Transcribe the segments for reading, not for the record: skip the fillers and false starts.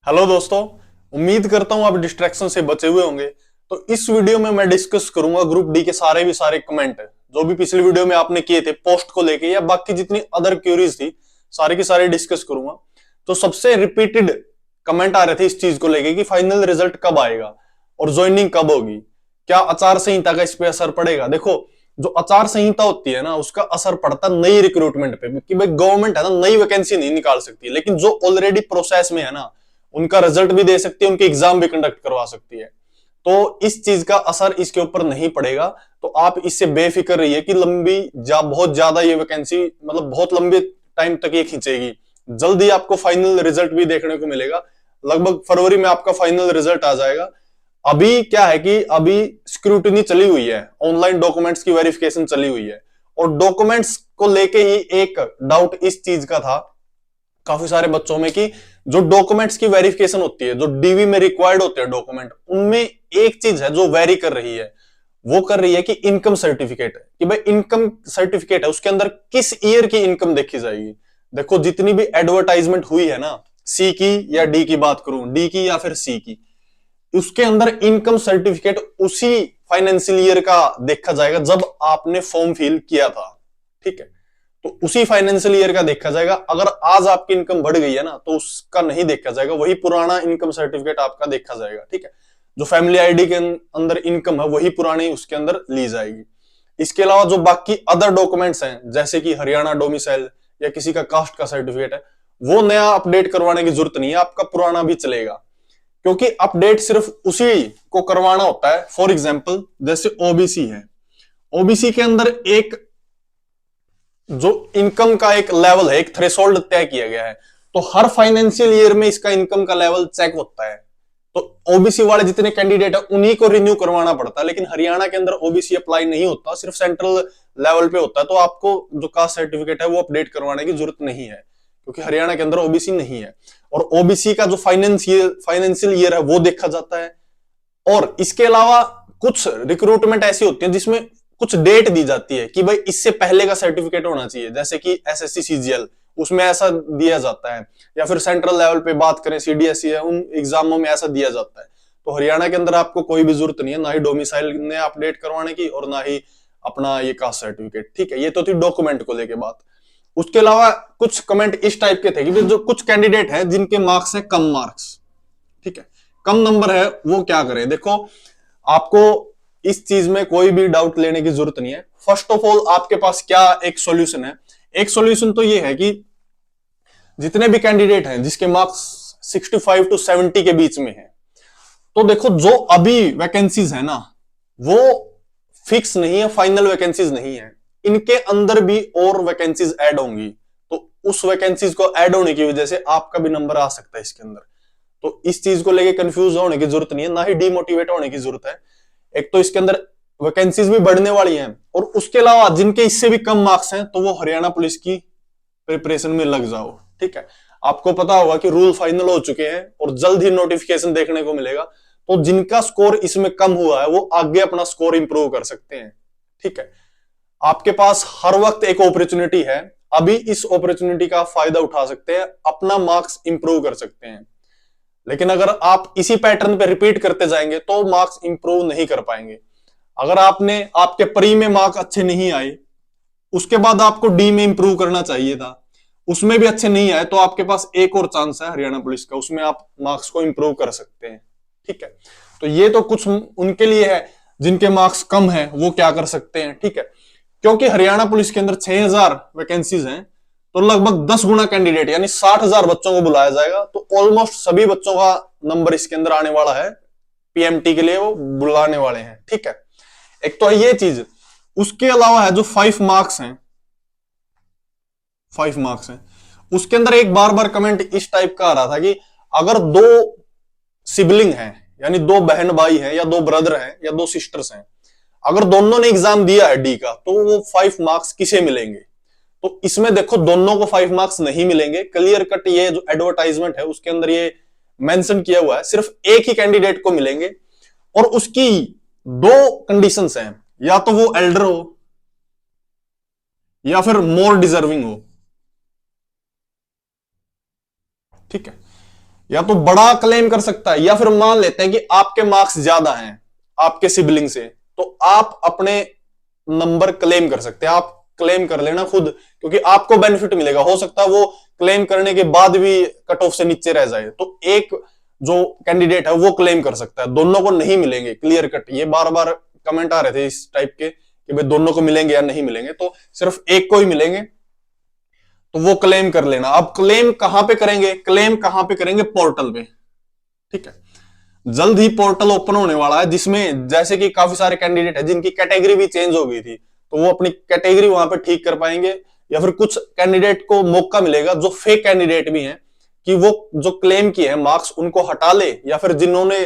Hello दोस्तों। उम्मीद करता हूं आप डिस्ट्रैक्शन से बचे हुए होंगे। तो इस वीडियो में मैं डिस्कस करूंगा ग्रुप डी के सारे कमेंट जो भी पिछले वीडियो में आपने किए थे पोस्ट को लेके या बाकी जितनी अदर क्यूरीज थी सारे के सारे डिस्कस करूंगा। तो सबसे रिपीटेड कमेंट आ रहे थे इस चीज को लेके कि फाइनल रिजल्ट कब आएगा और ज्वाइनिंग कब होगी, क्या आचार संहिता का इस पे असर पड़ेगा। देखो, जो आचार संहिता होती है ना उसका असर पड़ता नई रिक्रूटमेंट पे कि भाई गवर्नमेंट है ना नई वैकेंसी नहीं निकाल सकती, लेकिन जो ऑलरेडी प्रोसेस में है ना उनका रिजल्ट भी दे सकती है, उनके एग्जाम भी कंडक्ट करवा सकती है। तो इस चीज का असर इसके ऊपर नहीं पड़ेगा। तो आप इससे बेफिक्र रहिए कि बहुत ज्यादा ये वैकेंसी मतलब बहुत लंबे टाइम तक ये खींचेगी। जल्दी आपको फाइनल रिजल्ट भी देखने को मिलेगा। लगभग फरवरी में आपका फाइनल रिजल्ट आ जाएगा। अभी क्या है कि अभी स्क्रूटनी चली हुई है, ऑनलाइन डॉक्यूमेंट्स की वेरिफिकेशन चली हुई है। और डॉक्यूमेंट्स को लेके ही एक डाउट इस चीज का था काफी सारे बच्चों में कि जो डॉक्यूमेंट्स की वेरिफिकेशन होती है, जो डीवी में रिक्वायर्ड होते हैं डॉक्यूमेंट, उनमें एक चीज है जो वेरी कर रही है। वो कर रही है कि इनकम सर्टिफिकेट है कि भाई इनकम सर्टिफिकेट है उसके अंदर किस ईयर की इनकम देखी जाएगी। देखो, जितनी भी एडवर्टाइजमेंट हुई है ना, सी की या डी की बात करूं, डी की या फिर सी की, उसके अंदर इनकम सर्टिफिकेट उसी फाइनेंशियल ईयर का देखा जाएगा जब आपने फॉर्म फिल किया था। ठीक है, तो उसी फाइनेंशियल ईयर का देखा जाएगा। अगर आज आपकी इनकम बढ़ गई है ना तो उसका नहीं देखा जाएगा, वही पुराना इनकम सर्टिफिकेट आपका देखा जाएगा। ठीक है, जो फैमिली आईडी के अंदर इनकम है वही पुरानी उसके अंदर ली जाएगी। इसके अलावा जो बाकी अदर डॉक्यूमेंट्स हैं जैसे कि हरियाणा डोमिसाइल या किसी का कास्ट का सर्टिफिकेट है, वो नया अपडेट करवाने की जरूरत नहीं है, आपका पुराना भी चलेगा। क्योंकि अपडेट सिर्फ उसी को करवाना होता है। फॉर एग्जाम्पल जैसे ओबीसी है, ओबीसी के अंदर एक जो इनकम का एक लेवल है, एक थ्रेशोल्ड तय किया गया है। तो हर फाइनेंशियल ईयर में इसका इनकम का लेवल चेक होता है। तो ओबीसी वाले जितने कैंडिडेट है उन्हीं को रिन्यू करवाना पड़ता है। लेकिन हरियाणा के अंदर ओबीसी अप्लाई नहीं होता, सिर्फ सेंट्रल लेवल पे होता है। तो आपको जो कास्ट सर्टिफिकेट है वो अपडेट करवाने की जरूरत नहीं है क्योंकि हरियाणा के अंदर ओबीसी नहीं है। और ओबीसी का जो फाइनेंशियल ईयर है वो देखा जाता है। और इसके अलावा कुछ रिक्रूटमेंट ऐसी होती है जिसमें कुछ डेट दी जाती है कि भाई इससे पहले का सर्टिफिकेट होना चाहिए, जैसे कि एसएससी सीजीएल उसमें ऐसा दिया जाता है, या फिर सेंट्रल लेवल पे बात करें सीडीएसई है, उन एग्जामों में ऐसा दिया जाता है। तो हरियाणा के अंदर आपको कोई भी जरूरत नहीं है, ना ही डोमिसाइल ने अपडेट करवाने की और ना ही अपना ये कास्ट सर्टिफिकेट। ठीक है, ये तो थी डॉक्यूमेंट को लेके बात। उसके अलावा कुछ कमेंट इस टाइप के थे कि जो कुछ कैंडिडेट है जिनके मार्क्स है कम मार्क्स, ठीक है, कम नंबर है, वो क्या करें। देखो, आपको इस चीज में कोई भी डाउट लेने की जरूरत नहीं है। फर्स्ट ऑफ ऑल आपके पास क्या एक सॉल्यूशन है। एक सॉल्यूशन तो ये है कि जितने भी कैंडिडेट हैं जिसके मार्क्स 65 टू 70 के बीच में है, तो देखो जो अभी वैकेंसीज है ना वो फिक्स नहीं है, फाइनल वैकेंसीज नहीं है। इनके अंदर भी और वैकेंसीज ऐड होंगी। तो उस वैकेंसीज को ऐड होने की वजह से आपका भी नंबर आ सकता है इसके अंदर। तो इस चीज को लेके कंफ्यूज होने की जरूरत नहीं है, ना ही डिमोटिवेट होने की जरूरत है। एक तो इसके अंदर वैकेंसीज भी बढ़ने वाली हैं, और उसके अलावा जिनके इससे भी कम मार्क्स हैं तो वो हरियाणा पुलिस की प्रिपरेशन में लग जाओ। ठीक है, आपको पता होगा कि रूल फाइनल हो चुके हैं और जल्द ही नोटिफिकेशन देखने को मिलेगा। तो जिनका स्कोर इसमें कम हुआ है वो आगे अपना स्कोर इंप्रूव कर सकते हैं। ठीक है, आपके पास हर वक्त एक अपॉर्चुनिटी है, अभी इस अपॉर्चुनिटी का फायदा उठा सकते हैं, अपना मार्क्स इंप्रूव कर सकते हैं। लेकिन अगर आप इसी पैटर्न पे रिपीट करते जाएंगे तो मार्क्स इंप्रूव नहीं कर पाएंगे। अगर आपके प्री में मार्क्स अच्छे नहीं आए, उसके बाद आपको डी में इंप्रूव करना चाहिए था, उसमें भी अच्छे नहीं आए, तो आपके पास एक और चांस है हरियाणा पुलिस का, उसमें आप मार्क्स को इंप्रूव कर सकते हैं। ठीक है, तो ये तो कुछ उनके लिए है जिनके मार्क्स कम है, वो क्या कर सकते हैं। ठीक है, क्योंकि हरियाणा पुलिस के अंदर 6000 वैकेंसीज हैं, तो लगभग 10 गुना कैंडिडेट यानी 60,000 बच्चों को बुलाया जाएगा। तो ऑलमोस्ट सभी बच्चों का नंबर इसके अंदर आने वाला है, पीएमटी के लिए वो बुलाने वाले हैं। ठीक है, एक तो है ये चीज। उसके अलावा है जो 5 मार्क्स हैं, 5 मार्क्स हैं, उसके अंदर एक बार बार कमेंट इस टाइप का आ रहा था कि अगर दो सिबलिंग हैं यानी दो बहन भाई हैं या दो ब्रदर हैं या दो सिस्टर्स हैं, अगर दोनों ने एग्जाम दिया है डी का तो वो 5 मार्क्स किसे मिलेंगे। तो इसमें देखो दोनों को 5 मार्क्स नहीं मिलेंगे, क्लियर कट ये जो एडवर्टाइजमेंट है उसके अंदर ये मेंशन किया हुआ है, सिर्फ एक ही कैंडिडेट को मिलेंगे। और उसकी दो कंडीशंस हैं, या तो वो एल्डर हो या फिर मोर डिजर्विंग हो। ठीक है, या तो बड़ा क्लेम कर सकता है, या फिर मान लेते हैं कि आपके मार्क्स ज्यादा हैं आपके सिबलिंग से, तो आप अपने नंबर क्लेम कर सकते हैं। आप क्लेम कर लेना खुद, क्योंकि आपको बेनिफिट मिलेगा। हो सकता है वो क्लेम करने के बाद भी कट ऑफ से नीचे रह जाए, तो एक जो कैंडिडेट है वो क्लेम कर सकता है, दोनों को नहीं मिलेंगे क्लियर कट। ये बार बार कमेंट आ रहे थे इस टाइप के कि भाई दोनों को मिलेंगे या नहीं मिलेंगे, तो सिर्फ एक को ही मिलेंगे, तो वो क्लेम कर लेना। अब क्लेम कहां पे करेंगे? क्लेम कहां पे करेंगे? पोर्टल पे, ठीक है। जल्द ही पोर्टल ओपन होने वाला है, जिसमें जैसे कि काफी सारे कैंडिडेट है जिनकी कैटेगरी भी चेंज हो गई थी, तो वो अपनी कैटेगरी वहां पे ठीक कर पाएंगे। या फिर कुछ कैंडिडेट को मौका मिलेगा, जो फेक कैंडिडेट भी हैं, कि वो जो क्लेम किए हैं मार्क्स उनको हटा ले, या फिर जिन्होंने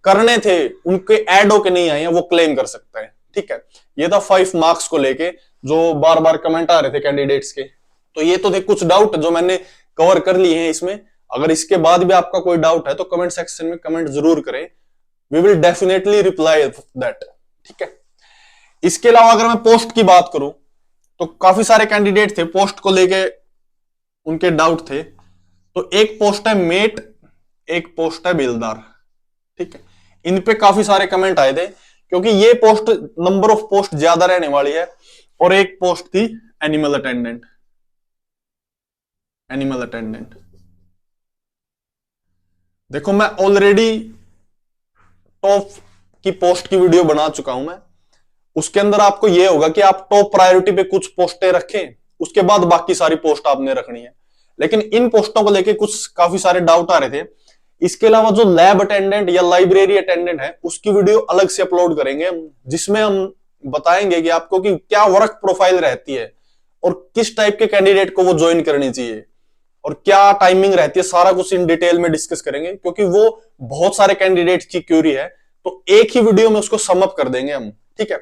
करने थे उनके ऐड होके नहीं आए हैं वो क्लेम कर सकता है, ठीक है। ये था 5 मार्क्स को लेके जो बार बार कमेंट आ रहे थे कैंडिडेट्स के। तो ये तो थे कुछ डाउट जो मैंने कवर कर लिए हैं इसमें। अगर इसके बाद भी आपका कोई डाउट है तो कमेंट सेक्शन में कमेंट जरूर करें, we will definitely reply that, ठीक है। इसके अलावा अगर मैं पोस्ट की बात करूं, तो काफी सारे कैंडिडेट थे पोस्ट को लेके, उनके डाउट थे। तो एक पोस्ट है मेट, एक पोस्ट है बेलदार, ठीक है। इन पे काफी सारे कमेंट आए थे, क्योंकि ये पोस्ट नंबर ऑफ पोस्ट ज्यादा रहने वाली है। और एक पोस्ट थी एनिमल अटेंडेंट, एनिमल अटेंडेंट। देखो मैं ऑलरेडी टॉप की पोस्ट की वीडियो बना चुका हूं मैं। उसके अंदर आपको यह होगा कि आप टॉप प्रायोरिटी पे कुछ पोस्टें रखें, उसके बाद बाकी सारी पोस्ट आपने रखनी है। लेकिन इन पोस्टों को लेके कुछ काफी सारे डाउट आ रहे थे। इसके अलावा जो लैब अटेंडेंट या लाइब्रेरी अटेंडेंट है उसकी वीडियो अलग से अपलोड करेंगे हम, जिसमें हम बताएंगे कि आपको कि क्या वर्क प्रोफाइल रहती है और किस टाइप के कैंडिडेट को वो ज्वाइन करनी चाहिए और क्या टाइमिंग रहती है, सारा कुछ इन डिटेल में डिस्कस करेंगे, क्योंकि वो बहुत सारे कैंडिडेट की क्यूरी है। तो एक ही वीडियो में उसको समअप कर देंगे हम, ठीक है।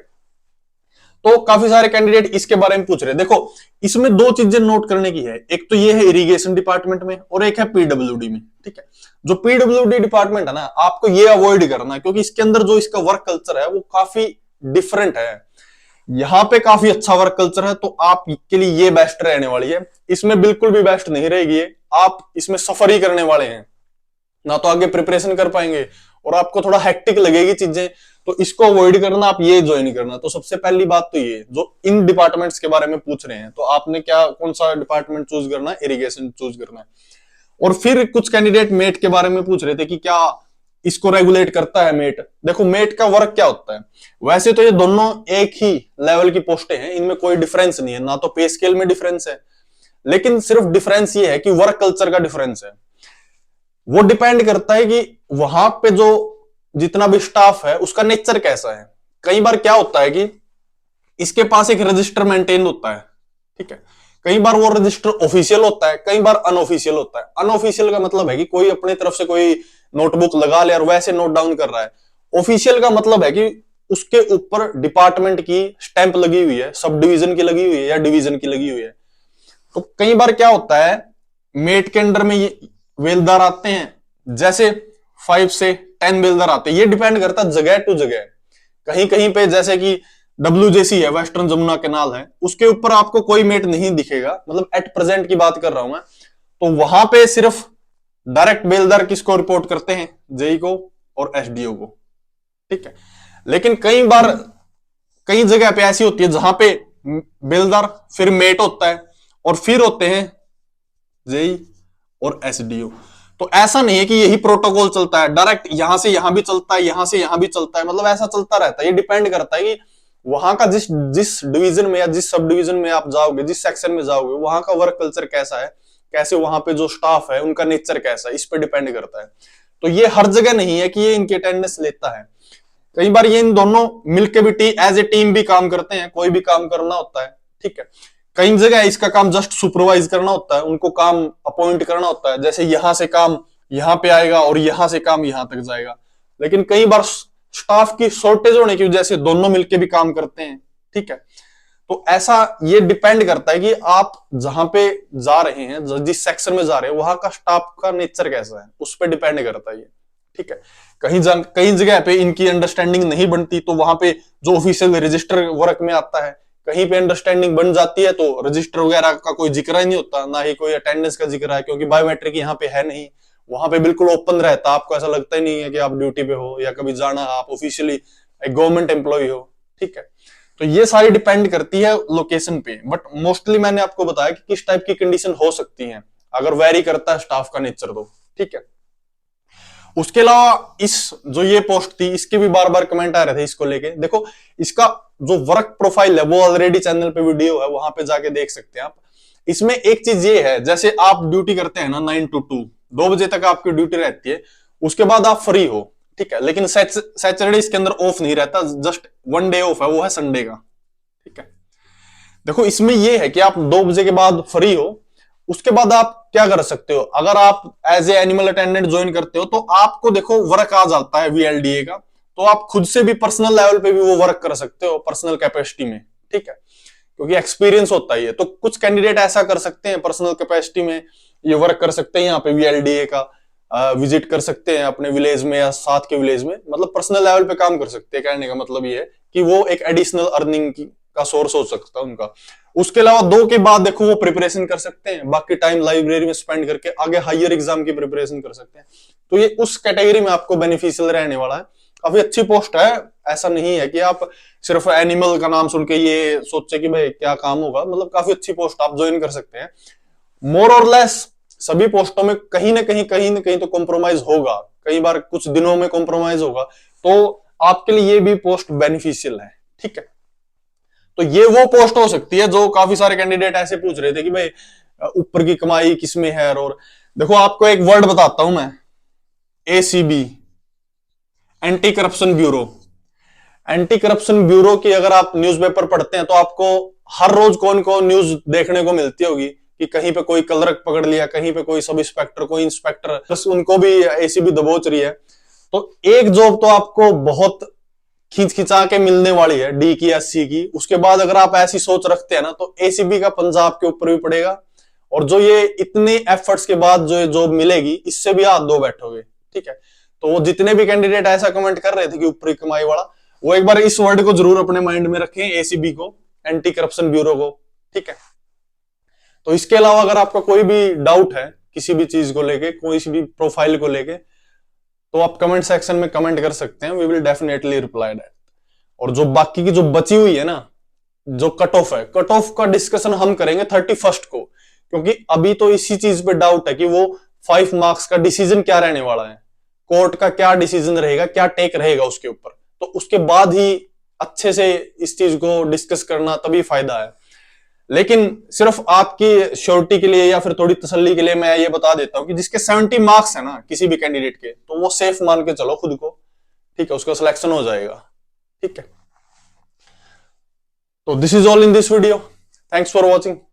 तो काफी सारे कैंडिडेट इसके बारे में पूछ रहे हैं। देखो इसमें 2 चीजें नोट करने की है, एक तो ये है इरिगेशन डिपार्टमेंट में और एक है पीडब्ल्यूडी में, ठीक है। जो पीडब्ल्यूडी डिपार्टमेंट है ना, आपको ये अवॉइड करना है, क्योंकि इसके अंदर जो इसका वर्क कल्चर है वो काफी डिफरेंट है। यहाँ पे काफी अच्छा वर्क कल्चर है, तो आपके लिए ये बेस्ट रहने वाली है। इसमें बिल्कुल भी बेस्ट नहीं रहेगी, आप इसमें सफर ही करने वाले हैं, ना तो आगे प्रिपरेशन कर पाएंगे और आपको थोड़ा हेक्टिक लगेगी चीजें। तो इसको अवॉइड करना, आप ये ज्वाइन करना। तो सबसे पहली बात तो ये, जो इन डिपार्टमेंट्स के बारे में पूछ रहे हैं, तो आपने क्या कौन सा डिपार्टमेंट चूज करना है? इरिगेशन चूज करना है। और फिर कुछ कैंडिडेट मेट के बारे में पूछ रहे थे कि क्या इसको रेगुलेट करता है मेट। देखो मेट का वर्क क्या होता है, वैसे तो ये दोनों एक ही लेवल की पोस्टें हैं, इनमें कोई डिफरेंस नहीं है, ना तो पे स्केल में डिफरेंस है, लेकिन सिर्फ डिफरेंस ये है कि वर्क कल्चर का डिफरेंस है। वो डिपेंड करता है कि वहां पे जो जितना भी स्टाफ है उसका नेचर कैसा है। कई बार क्या होता है कि इसके पास एक रजिस्टर मेंटेन होता है, ठीक है। कई बार वो रजिस्टर ऑफिशियल होता है, कई बार अनऑफिशियल होता है। अनऑफिशियल का मतलब है कि कोई अपनी तरफ से कोई नोटबुक लगा ले और वैसे नोट डाउन कर रहा है। ऑफिशियल का मतलब है कि उसके ऊपर डिपार्टमेंट की स्टैंप लगी हुई है, सब डिवीजन की लगी हुई है या डिवीजन की लगी हुई है। तो कई बार क्या होता है, मेट के अंडर में ये बेलदार आते हैं, जैसे 5 से 10 बेलदार आते हैं। ये डिपेंड करता है जगह टू जगह। कहीं कहीं पे जैसे कि WJC है, वेस्टर्न जमुना कैनाल है, उसके ऊपर आपको कोई मेट नहीं दिखेगा, मतलब एट प्रेजेंट की बात कर रहा हूं मैं। तो वहां पे सिर्फ डायरेक्ट बेलदार किसको रिपोर्ट करते हैं? जेई को और एसडीओ को, ठीक है। लेकिन कई बार कई जगह पे ऐसी होती है जहां पे बेलदार फिर मेट होता है और फिर होते हैं जेई और एसडीओ। तो ऐसा नहीं है कि यही प्रोटोकॉल चलता है, डायरेक्ट यहां से यहां भी चलता है, यहां से यहां भी चलता है, मतलब ऐसा चलता रहता है। ये डिपेंड करता है कि वहां का जिस जिस डिवीजन में या जिस सब डिवीजन में आप जाओगे, जिस सेक्शन में जाओगे, वहां का वर्क कल्चर कैसा है, कैसे वहां पे जो स्टाफ है उनका नेचर कैसा है, इस पे डिपेंड करता है। तो ये हर जगह नहीं है कि ये इनकी अटेंडेंस लेता है। कई बार ये इन दोनों मिलकर भी एज ए टीम भी काम करते हैं, कोई भी काम करना होता है, ठीक है। कई जगह इसका काम जस्ट सुपरवाइज करना होता है, उनको काम अपॉइंट करना होता है, जैसे यहां से काम यहां पे आएगा और यहां से काम यहां तक जाएगा। लेकिन कई बार स्टाफ की शॉर्टेज होने की वजह से दोनों मिलके भी काम करते हैं, ठीक है। तो ऐसा ये डिपेंड करता है कि आप जहां पे जा रहे हैं, जिस सेक्शन में जा रहे हैं, वहां का स्टाफ का नेचर कैसा है, उस पर डिपेंड करता है ये, ठीक है। कहीं जगह पे इनकी अंडरस्टैंडिंग नहीं बनती, तो वहां पे जो ऑफिशियल रजिस्टर वर्क में आता है, कहीं पे अंडरस्टैंडिंग बन जाती है तो रजिस्टर वगैरह का कोई जिक्र ही नहीं होता, ना ही कोई अटेंडेंस का जिक्र है, क्योंकि बायोमेट्रिक यहाँ पे है नहीं। वहां पे बिल्कुल ओपन रहता, आपको ऐसा लगता ही नहीं है कि आप ड्यूटी पे हो या कभी जाना, आप ऑफिशियली एक गवर्नमेंट एम्प्लॉय हो। ठीक है, तो ये सारी डिपेंड करती है लोकेशन पे, बट मोस्टली मैंने आपको बताया कि किस टाइप की कंडीशन हो सकती है, अगर वेरी करता है स्टाफ का नेचर तो। ठीक है, उसके अलावा इस जो ये पोस्ट थी इसके भी बार बार कमेंट आ रहे थे इसको लेके। देखो, इसका जो वर्क प्रोफाइल है वो ऑलरेडी चैनल पे वीडियो है, वहां पे जाके देख सकते हैं आप। इसमें एक चीज ये है, जैसे आप ड्यूटी करते हैं ना 9 to 2, 2 बजे तक आपकी ड्यूटी रहती है, उसके बाद आप फ्री हो। ठीक है, लेकिन सैटरडे इसके अंदर ऑफ नहीं रहता, जस्ट 1 डे ऑफ है, वो है संडे का। ठीक है, देखो इसमें यह है कि आप 2 बजे के बाद फ्री हो, उसके बाद आप क्या कर सकते हो, अगर आप as a animal attendant join करते हो तो आपको देखो वर्क आ जाता है वीएलडीए का, तो आप खुद से भी पर्सनल लेवल पे भी वो वर्क कर सकते हो पर्सनल कैपेसिटी में। ठीक है, क्योंकि एक्सपीरियंस होता ही है, तो कुछ कैंडिडेट ऐसा कर सकते हैं पर्सनल कैपेसिटी में ये वर्क कर सकते हैं, यहाँ पे वीएलडीए का विजिट कर सकते हैं अपने विलेज में या साथ के विलेज में, मतलब पर्सनल लेवल पे काम कर सकते हैं। कहने का मतलब ये है कि वो एक एडिशनल अर्निंग का सोर्स हो सकता है उनका। उसके अलावा 2 के बाद देखो वो प्रिपरेशन कर सकते हैं, बाकी टाइम लाइब्रेरी में स्पेंड करके आगे हायर एग्जाम की प्रिपरेशन कर सकते हैं। तो ये उस कैटेगरी में आपको बेनिफिशियल रहने वाला है। काफी अच्छी पोस्ट है, ऐसा नहीं है कि आप सिर्फ एनिमल का नाम सुन के ये सोचे कि भाई क्या काम होगा, मतलब काफी अच्छी पोस्ट आप ज्वाइन कर सकते हैं। मोर और लेस सभी पोस्टों में कहीं ना कहीं तो कॉम्प्रोमाइज होगा, कई बार कुछ दिनों में कॉम्प्रोमाइज होगा, तो आपके लिए ये भी पोस्ट बेनिफिशियल है। ठीक है, तो ये वो पोस्ट हो सकती है जो काफी सारे कैंडिडेट ऐसे पूछ रहे थे कि भाई ऊपर की कमाई किसमें है। और देखो आपको एक वर्ड बताता हूं मैं, ACB, anti corruption bureau. Anti corruption bureau की अगर आप न्यूज़पेपर पढ़ते हैं तो आपको हर रोज कौन कौन न्यूज देखने को मिलती होगी कि कहीं पे कोई क्लर्क पकड़ लिया, कहीं पे कोई सब इंस्पेक्टर, कोई इंस्पेक्टर, बस उनको भी एसीबी दबोच रही है। तो एक जॉब तो आपको बहुत खींच खिंचा के मिलने वाली है, डी की, एससी की। उसके बाद अगर आप ऐसी सोच रखते हैं ना तो एसीबी का पंजा आपके ऊपर भी पड़ेगा, और जो ये इतने एफर्ट्स के बाद जो ये जॉब मिलेगी इससे भी हाथ धो बैठोगे। ठीक है, तो वो जितने भी कैंडिडेट ऐसा कमेंट कर रहे थे कि ऊपरी कमाई वाला, वो एक बार इस वर्ड को जरूर अपने माइंड में रखें, एसीबी को, एंटी करप्शन ब्यूरो को। ठीक है, तो इसके अलावा अगर आपका कोई भी डाउट है किसी भी चीज को लेके, कोई भी प्रोफाइल को लेके, तो आप कमेंट सेक्शन में कमेंट कर सकते हैं, we will definitely reply that. और जो बाकी की जो बची हुई है ना, जो कट ऑफ है, कट ऑफ का डिस्कशन हम करेंगे 31 को, क्योंकि अभी तो इसी चीज पे डाउट है कि वो 5 मार्क्स का डिसीजन क्या रहने वाला है, कोर्ट का क्या डिसीजन रहेगा, क्या टेक रहेगा उसके ऊपर। तो उसके बाद ही अच्छे से इस चीज को डिस्कस करना तभी फायदा है। लेकिन सिर्फ आपकी श्योरिटी के लिए या फिर थोड़ी तसल्ली के लिए मैं ये बता देता हूं कि जिसके 70 मार्क्स है ना किसी भी कैंडिडेट के, तो वो सेफ मान के चलो खुद को। ठीक है, उसका सिलेक्शन हो जाएगा। ठीक है, तो this is all in this video, thanks for watching.